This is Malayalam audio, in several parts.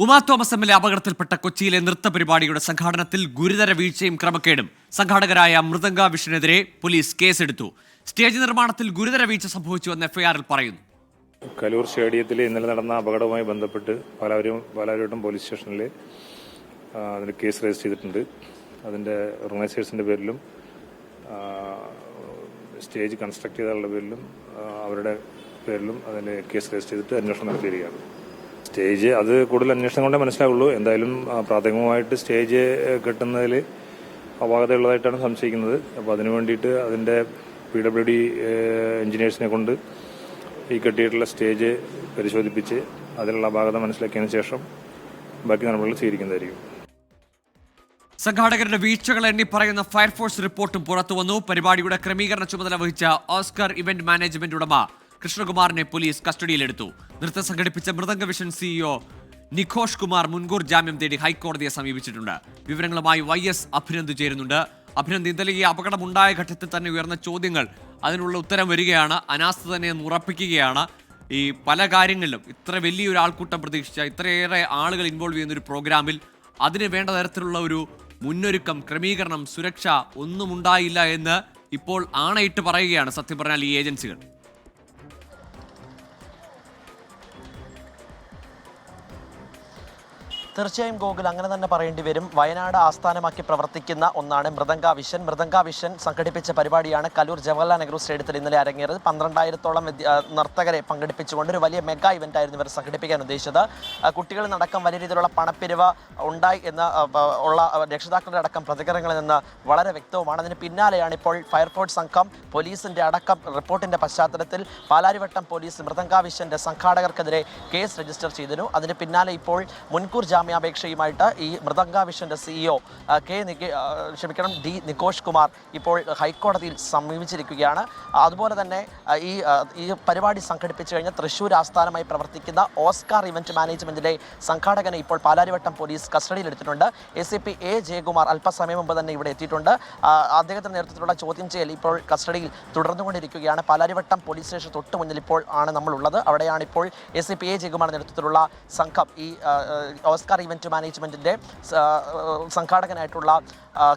ഉമാ തോമസ് എം.എൽ.എ അപകടത്തിൽപ്പെട്ട കൊച്ചിയിലെ നൃത്ത പരിപാടിയുടെ സംഘാടനത്തിൽ ഗുരുതര വീഴ്ചയും ക്രമക്കേടും. സംഘാടകരായ മൃദംഗ വിഷനെതിരെ പോലീസ് കേസെടുത്തു. സ്റ്റേജ് നിർമ്മാണത്തിൽ ഗുരുതര വീഴ്ച സംഭവിച്ചുവെന്ന് എഫ്ഐആറിൽ പറയുന്നു. കലൂർ സ്റ്റേഡിയത്തിൽ ഇന്നലെ നടന്ന അപകടവുമായി ബന്ധപ്പെട്ട് പാലാരിവട്ടം പോലീസ് സ്റ്റേഷനിൽ അതിന് കേസ് രജിസ്റ്റർ ചെയ്തിട്ടുണ്ട്. അതിൻ്റെ ഓർഗനൈസേഴ്സിൻ്റെ പേരിലും സ്റ്റേജ് കൺസ്ട്രക്ട് ചെയ്തവരുടെ പേരിലും അവരുടെ പേരിലും അതിന് കേസ് രജിസ്റ്റർ ചെയ്തിട്ട് അന്വേഷണം നടത്തിയിരിക്കുകയാണ്. സ്റ്റേജ് അത് കൂടുതൽ അന്വേഷണം കൊണ്ടേ മനസ്സിലാവുള്ളൂ. എന്തായാലും പ്രാഥമികമായിട്ട് സ്റ്റേജ് കെട്ടുന്നതിൽ അപാകതയുള്ളതായിട്ടാണ് സംശയിക്കുന്നത്. അപ്പോൾ അതിനു വേണ്ടിയിട്ട് അതിൻ്റെ PWD എഞ്ചിനീയേഴ്സിനെ കൊണ്ട് ഈ കെട്ടിയിട്ടുള്ള സ്റ്റേജ് പരിശോധിപ്പിച്ച് അതിലുള്ള അപാകത മനസ്സിലാക്കിയതിനു ശേഷം ബാക്കി നടപടികൾ സ്വീകരിക്കുന്നതായിരിക്കും. സംഘാടകരുടെ വീഴ്ചകൾ എണ്ണി പറയുന്ന ഫയർഫോഴ്സ് റിപ്പോർട്ടും പുറത്തുവന്നു. പരിപാടിയുടെ ക്രമീകരണ ചുമതല വഹിച്ച ഓസ്കർ ഇവന്റ് മാനേജ്മെന്റ് ഉടമ കൃഷ്ണകുമാറിനെ പോലീസ് കസ്റ്റഡിയിലെടുത്തു. നൃത്തം സംഘടിപ്പിച്ച മൃദംഗ വിഷൻ CEO നിഖോഷ് കുമാർ മുൻകൂർ ജാമ്യം തേടി ഹൈക്കോടതിയെ സമീപിച്ചിട്ടുണ്ട്. വിവരങ്ങളുമായി YS അഭിനന്ദ് ചേരുന്നുണ്ട്. അഭിനന്ദ്, ഇന്നലെ ഈ അപകടമുണ്ടായ ഘട്ടത്തിൽ തന്നെ ഉയർന്ന ചോദ്യങ്ങൾ, അതിനുള്ള ഉത്തരം വരികയാണ്. അനാസ്ഥ തന്നെ ഉറപ്പിക്കുകയാണ്. ഈ പല കാര്യങ്ങളിലും ഇത്ര വലിയൊരു ആൾക്കൂട്ടം പ്രതീക്ഷിച്ച, ഇത്രയേറെ ആളുകൾ ഇൻവോൾവ് ചെയ്യുന്ന ഒരു പ്രോഗ്രാമിൽ അതിന് വേണ്ട തരത്തിലുള്ള ഒരു മുന്നൊരുക്കം, ക്രമീകരണം, സുരക്ഷ ഒന്നും ഉണ്ടായില്ല എന്ന് ഇപ്പോൾ ആണയിട്ട് പറയുകയാണ് സത്യം പറഞ്ഞാൽ ഈ ഏജൻസികൾ. തീർച്ചയായും ഗോകുൽ, അങ്ങനെ തന്നെ പറയേണ്ടി വരും. വയനാട് ആസ്ഥാനമാക്കി പ്രവർത്തിക്കുന്ന ഒന്നാണ് മൃദംഗ വിഷൻ. മൃദംഗ വിഷൻ സംഘടിപ്പിച്ച പരിപാടിയാണ് കലൂർ ജവഹർലാൽ നെഹ്റു സ്റ്റേഡിയത്തിൽ ഇന്നലെ അരങ്ങേറിയത്. 12,000-ഓളം നർത്തകരെ പങ്കെടുപ്പിച്ചുകൊണ്ട് ഒരു വലിയ മെഗാ ഇവന്റ് ആയിരുന്നു ഇവർ സംഘടിപ്പിക്കാൻ ഉദ്ദേശിച്ചത്. കുട്ടികളിലടക്കം വലിയ രീതിയിലുള്ള പണപ്പിരിവ് ഉണ്ടായി എന്ന് ഉള്ള രക്ഷിതാക്കളുടെ അടക്കം പ്രതികരണങ്ങളിൽ നിന്ന് വളരെ വ്യക്തവുമാണ്. അതിന് പിന്നാലെയാണ് ഇപ്പോൾ ഫയർഫോഴ്സ് സംഘം പോലീസിന്റെ അടക്കം റിപ്പോർട്ടിന്റെ പശ്ചാത്തലത്തിൽ പാലാരിവട്ടം പോലീസ് മൃദംഗ വിഷന്റെ സംഘാടകർക്കെതിരെ കേസ് രജിസ്റ്റർ ചെയ്തിരുന്നു. അതിന് പിന്നാലെ ഇപ്പോൾ മുൻകൂർ ജാമ്യാപേക്ഷയുമായിട്ട് ഈ മൃദംഗ വിഷന്റെ CEO D നിഖോഷ് കുമാർ ഇപ്പോൾ ഹൈക്കോടതിയിൽ സമീപിച്ചിരിക്കുകയാണ്. അതുപോലെ തന്നെ ഈ പരിപാടി സംഘടിപ്പിച്ചു കഴിഞ്ഞ തൃശ്ശൂർ ആസ്ഥാനമായി പ്രവർത്തിക്കുന്ന ഓസ്കാർ ഇവന്റ് മാനേജ്മെന്റിലെ സംഘാടകനെ ഇപ്പോൾ പാലാരിവട്ടം പോലീസ് കസ്റ്റഡിയിലെടുത്തിട്ടുണ്ട്. ACP A ജയകുമാർ അല്പസമയം മുമ്പ് തന്നെ ഇവിടെ എത്തിയിട്ടുണ്ട്. അദ്ദേഹത്തിന്റെ നേതൃത്വത്തിലുള്ള ചോദ്യം ചെയ്യൽ ഇപ്പോൾ കസ്റ്റഡിയിൽ തുടർന്നുകൊണ്ടിരിക്കുകയാണ്. പാലാരിവട്ടം പോലീസ് സ്റ്റേഷൻ തൊട്ട് മുന്നിൽ ഇപ്പോൾ ആണ് നമ്മളുള്ളത്. അവിടെയാണ് ഇപ്പോൾ ACP A ജയകുമാർ നേതൃത്വത്തിലുള്ള സംഘം ഈ ഓസ്കാർ ഇവന്റ് മാനേജ്മെന്റിന്റെ സംഘാടകനായിട്ടുള്ള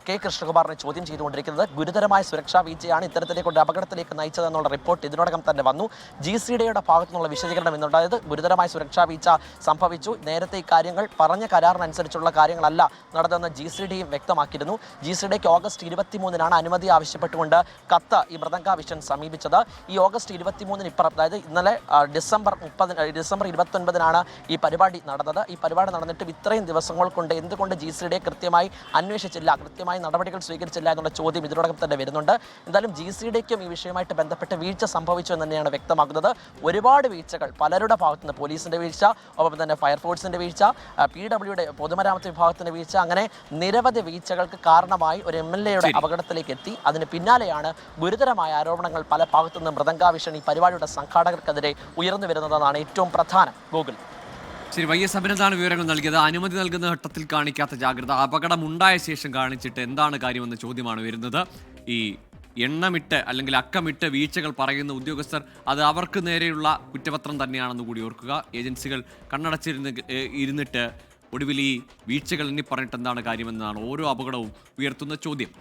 K കൃഷ്ണകുമാറിനെ ചോദ്യം ചെയ്തുകൊണ്ടിരിക്കുന്നത്. ഗുരുതരമായ സുരക്ഷാ വീഴ്ചയാണ് ഇത്തരത്തിലേക്ക് അപകടത്തിലേക്ക് നയിച്ചതെന്നുള്ള റിപ്പോർട്ട് ഇതിനോടകം തന്നെ വന്നു. GCDയുടെ ഭാഗത്തു നിന്നുള്ള വിശദീകരണം എന്നുണ്ടായത് ഗുരുതരമായ സുരക്ഷാ വീഴ്ച സംഭവിച്ചു. നേരത്തെ ഈ കാര്യങ്ങൾ പറഞ്ഞ കരാറിനനുസരിച്ചുള്ള കാര്യങ്ങളല്ല നടന്നതെന്ന് GCDയും വ്യക്തമാക്കിയിരുന്നു. GCDക്ക് ഓഗസ്റ്റ് 23-നാണ് അനുമതി ആവശ്യപ്പെട്ടുകൊണ്ട് കത്ത് ഈ മൃദംഗ വിഷൻ സമീപിച്ചത്. ഈ ഓഗസ്റ്റ് 23-ന് ഇപ്പുറം, അതായത് ഇന്നലെ ഡിസംബർ 29-നാണ് ഈ പരിപാടി നടന്നത്. ഈ പരിപാടി നടന്നിട്ട് ഇത്രയും ദിവസങ്ങൾ കൊണ്ട് എന്തുകൊണ്ട് GCD കൃത്യമായി അന്വേഷിച്ചില്ല, കൃത്യമായി നടപടികൾ സ്വീകരിച്ചില്ല എന്നുള്ള ചോദ്യം ഇതിനോടകം തന്നെ വരുന്നുണ്ട്. എന്തായാലും GCDക്കും ഈ വിഷയമായിട്ട് ബന്ധപ്പെട്ട് വീഴ്ച സംഭവിച്ചു എന്ന് തന്നെയാണ് വ്യക്തമാക്കുന്നത്. ഒരുപാട് വീഴ്ചകൾ പലരുടെ ഭാഗത്തുനിന്ന്, പോലീസിന്റെ വീഴ്ച, ഒപ്പം തന്നെ ഫയർഫോഴ്സിന്റെ വീഴ്ച, PWD പൊതുമരാമത്ത് വിഭാഗത്തിന്റെ വീഴ്ച, അങ്ങനെ നിരവധി വീഴ്ചകൾക്ക് കാരണമായി ഒരു MLAയുടെ അപകടത്തിലേക്ക് എത്തി. അതിന് പിന്നാലെയാണ് ഗുരുതരമായ ആരോപണങ്ങൾ പല ഭാഗത്തുനിന്ന് മൃദംഗ വിഷൻ ഈ പരിപാടിയുടെ സംഘാടകർക്കെതിരെ ഉയർന്നു വരുന്നതെന്നാണ് ഏറ്റവും പ്രധാനം. ഗൂഗിൾ. ശരി, YS അഭിനന്ദാണ് വിവരങ്ങൾ നൽകിയത്. അനുമതി നൽകുന്ന ഘട്ടത്തിൽ കാണിക്കാത്ത ജാഗ്രത, അപകടമുണ്ടായ ശേഷം കാണിച്ചിട്ട് എന്താണ് കാര്യമെന്ന ചോദ്യമാണ് വരുന്നത്. ഈ എണ്ണമിട്ട് അല്ലെങ്കിൽ അക്കമിട്ട് വീഴ്ചകൾ പറയുന്ന ഉദ്യോഗസ്ഥർ, അത് അവർക്ക് നേരെയുള്ള കുറ്റപത്രം തന്നെയാണെന്ന് കൂടി ഓർക്കുക. ഏജൻസികൾ കണ്ണടച്ചിരുന്നിട്ട് ഒടുവിൽ ഈ വീഴ്ചകൾ എണ്ണി പറഞ്ഞിട്ട് എന്താണ് കാര്യമെന്നാണ് ഓരോ അപകടവും ഉയർത്തുന്ന ചോദ്യം.